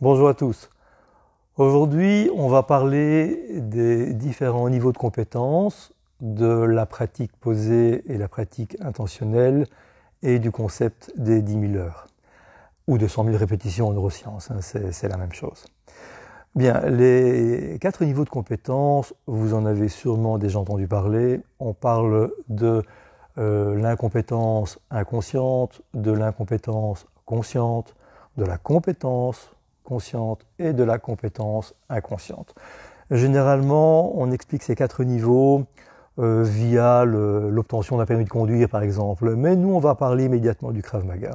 Bonjour à tous. Aujourd'hui, on va parler des différents niveaux de compétences, de la pratique posée et la pratique intentionnelle et du concept des 10 000 heures ou de 100 000 répétitions en neurosciences, c'est la même chose. Bien, les 4 niveaux de compétences, vous en avez sûrement déjà entendu parler. On parle de l'incompétence inconsciente, de l'incompétence consciente, de la compétence consciente et de la compétence inconsciente. Généralement, on explique ces 4 niveaux via l'obtention d'un permis de conduire, par exemple. Mais nous, on va parler immédiatement du Krav Maga.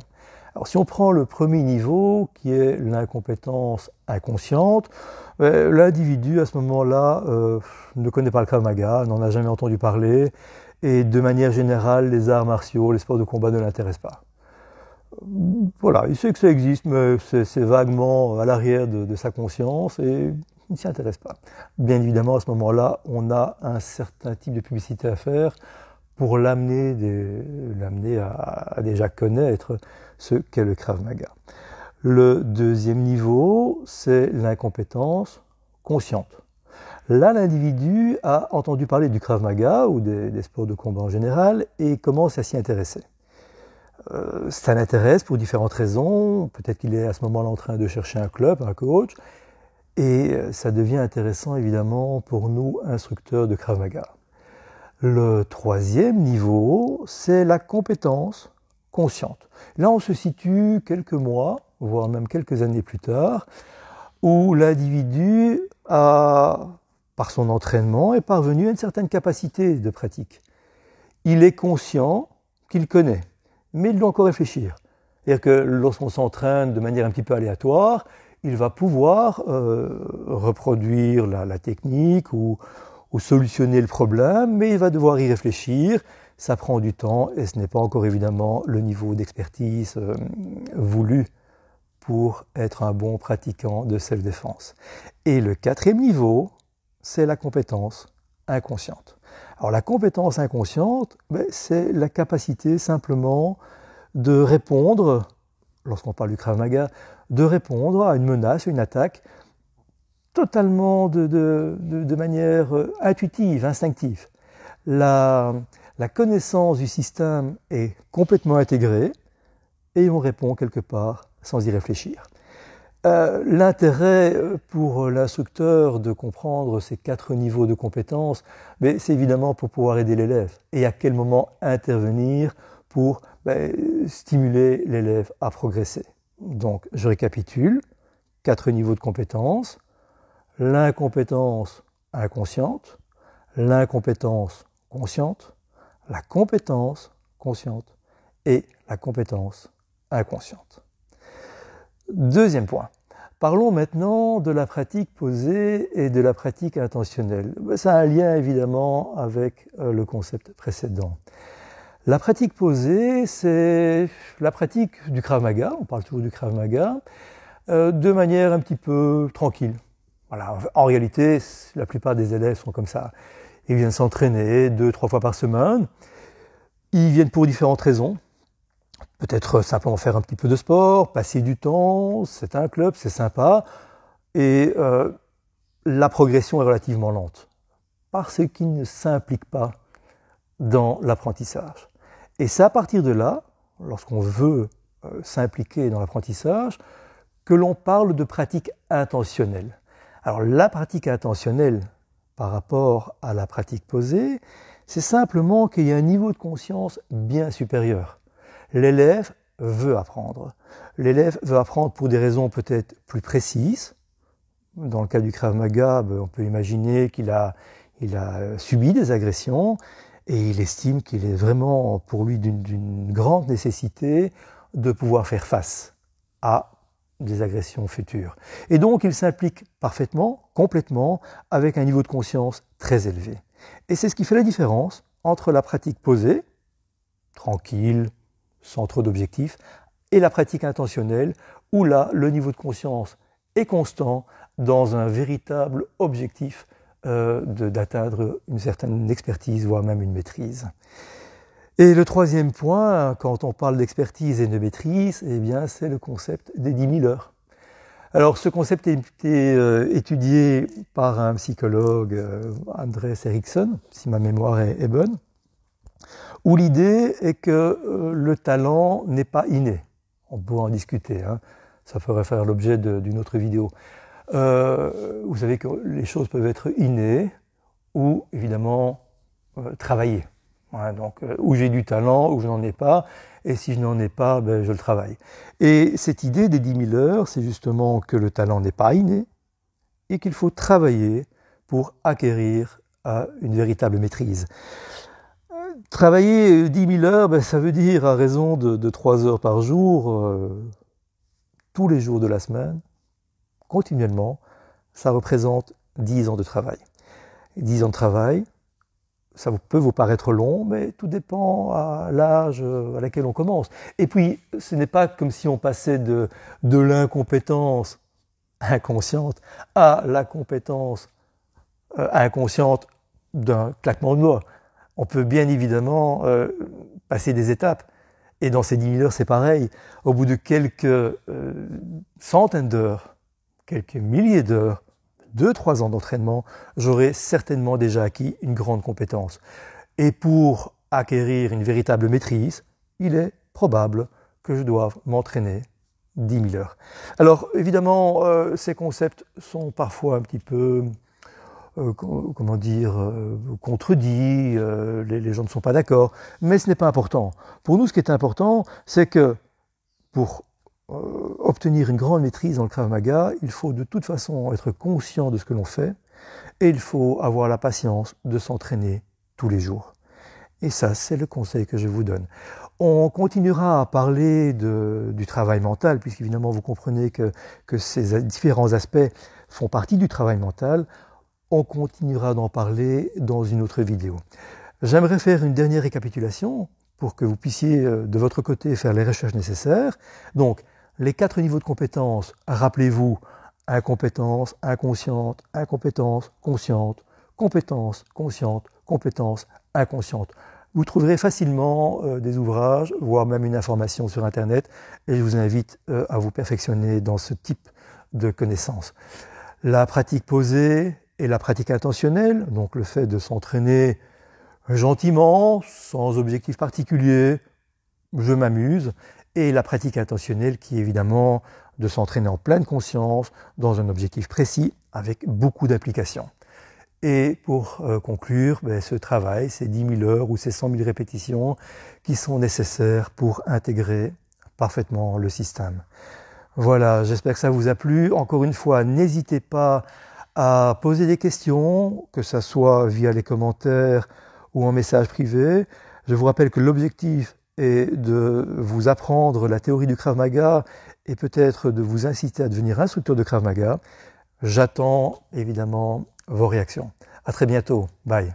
Alors, si on prend le premier niveau, qui est l'incompétence inconsciente, l'individu, à ce moment-là, ne connaît pas le Krav Maga, n'en a jamais entendu parler, et de manière générale, les arts martiaux, les sports de combat ne l'intéressent pas. Voilà, il sait que ça existe, mais c'est vaguement à l'arrière de sa conscience et il ne s'y intéresse pas. Bien évidemment, à ce moment-là, on a un certain type de publicité à faire pour l'amener à déjà connaître ce qu'est le Krav Maga. Le deuxième niveau, c'est l'incompétence consciente. Là, l'individu a entendu parler du Krav Maga ou des sports de combat en général et commence à s'y intéresser. Ça l'intéresse pour différentes raisons. Peut-être qu'il est à ce moment-là en train de chercher un club, un coach. Et ça devient intéressant évidemment pour nous, instructeurs de Krav Maga. Le troisième niveau, c'est la compétence consciente. Là, on se situe quelques mois, voire même quelques années plus tard, où l'individu a, par son entraînement, est parvenu à une certaine capacité de pratique. Il est conscient qu'il connaît, mais il doit encore réfléchir. C'est-à-dire que lorsqu'on s'entraîne de manière un petit peu aléatoire, il va pouvoir reproduire la technique ou solutionner le problème, mais il va devoir y réfléchir. Ça prend du temps et ce n'est pas encore évidemment le niveau d'expertise voulu pour être un bon pratiquant de self-défense. Et le quatrième niveau, c'est la compétence inconsciente. Alors la compétence inconsciente, c'est la capacité simplement de répondre, lorsqu'on parle du Krav Maga, de répondre à une menace, une attaque, totalement de manière intuitive, instinctive. La connaissance du système est complètement intégrée et on répond quelque part sans y réfléchir. L'intérêt pour l'instructeur de comprendre ces 4 niveaux de compétences, c'est évidemment pour pouvoir aider l'élève et à quel moment intervenir pour stimuler l'élève à progresser. Donc, je récapitule, 4 niveaux de compétences, l'incompétence inconsciente, l'incompétence consciente, la compétence consciente et la compétence inconsciente. Deuxième point. Parlons maintenant de la pratique posée et de la pratique intentionnelle. Ça a un lien évidemment avec le concept précédent. La pratique posée, c'est la pratique du Krav Maga, on parle toujours du Krav Maga, de manière un petit peu tranquille. Voilà. En réalité, la plupart des élèves sont comme ça. Ils viennent s'entraîner 2-3 fois par semaine. Ils viennent pour différentes raisons. Peut-être simplement faire un petit peu de sport, passer du temps, c'est un club, c'est sympa. Et la progression est relativement lente parce qu'ils ne s'impliquent pas dans l'apprentissage. Et c'est à partir de là, lorsqu'on veut s'impliquer dans l'apprentissage, que l'on parle de pratique intentionnelle. Alors la pratique intentionnelle par rapport à la pratique posée, c'est simplement qu'il y a un niveau de conscience bien supérieur. L'élève veut apprendre. L'élève veut apprendre pour des raisons peut-être plus précises. Dans le cas du Krav Maga, on peut imaginer qu'il a subi des agressions et il estime qu'il est vraiment pour lui d'une grande nécessité de pouvoir faire face à des agressions futures. Et donc il s'implique parfaitement, complètement, avec un niveau de conscience très élevé. Et c'est ce qui fait la différence entre la pratique posée, tranquille, sans trop d'objectifs, et la pratique intentionnelle, où là, le niveau de conscience est constant dans un véritable objectif d'atteindre une certaine expertise, voire même une maîtrise. Et le troisième point, quand on parle d'expertise et de maîtrise, eh bien, c'est le concept des 10 000 heures. Alors, ce concept a été étudié par un psychologue, Andrés Eriksson, si ma mémoire est bonne, où l'idée est que le talent n'est pas inné. On peut en discuter, hein. Ça ferait faire l'objet d'une autre vidéo. Vous savez que les choses peuvent être innées ou, évidemment, travaillées. Ouais, donc, où j'ai du talent, où je n'en ai pas, et si je n'en ai pas, ben, je le travaille. Et cette idée des 10 000 heures, c'est justement que le talent n'est pas inné et qu'il faut travailler pour acquérir une véritable maîtrise. Travailler 10 000 heures, ben, ça veut dire à raison de 3 heures par jour, tous les jours de la semaine, continuellement, ça représente 10 ans de travail. Et 10 ans de travail, ça peut vous paraître long, mais tout dépend à l'âge à laquelle on commence. Et puis, ce n'est pas comme si on passait de l'incompétence inconsciente à la compétence inconsciente d'un claquement de doigts. On peut bien évidemment passer des étapes. Et dans ces 10 000 heures, c'est pareil. Au bout de quelques centaines d'heures, quelques milliers d'heures, 2-3 ans d'entraînement, j'aurai certainement déjà acquis une grande compétence. Et pour acquérir une véritable maîtrise, il est probable que je doive m'entraîner 10 000 heures. Alors évidemment, ces concepts sont parfois un petit peu, contredits, les gens ne sont pas d'accord, mais ce n'est pas important. Pour nous, ce qui est important, c'est que pour obtenir une grande maîtrise dans le Krav Maga, il faut de toute façon être conscient de ce que l'on fait et il faut avoir la patience de s'entraîner tous les jours. Et ça, c'est le conseil que je vous donne. On continuera à parler du travail mental, puisqu'évidemment vous comprenez que ces différents aspects font partie du travail mental. On continuera d'en parler dans une autre vidéo. J'aimerais faire une dernière récapitulation pour que vous puissiez de votre côté faire les recherches nécessaires. Donc, les 4 niveaux de compétences, rappelez-vous, incompétence, inconsciente, incompétence, consciente, compétence, consciente, compétence, inconsciente. Vous trouverez facilement des ouvrages, voire même une information sur Internet, et je vous invite à vous perfectionner dans ce type de connaissances. La pratique posée et la pratique intentionnelle, donc le fait de s'entraîner gentiment, sans objectif particulier, je m'amuse, et la pratique intentionnelle qui est évidemment de s'entraîner en pleine conscience, dans un objectif précis, avec beaucoup d'applications. Et pour conclure, ce travail, ces 10 000 heures ou ces 100 000 répétitions qui sont nécessaires pour intégrer parfaitement le système. Voilà, j'espère que ça vous a plu. Encore une fois, n'hésitez pas à poser des questions, que ce soit via les commentaires ou en message privé. Je vous rappelle que l'objectif est de vous apprendre la théorie du Krav Maga et peut-être de vous inciter à devenir instructeur de Krav Maga. J'attends évidemment vos réactions. À très bientôt. Bye.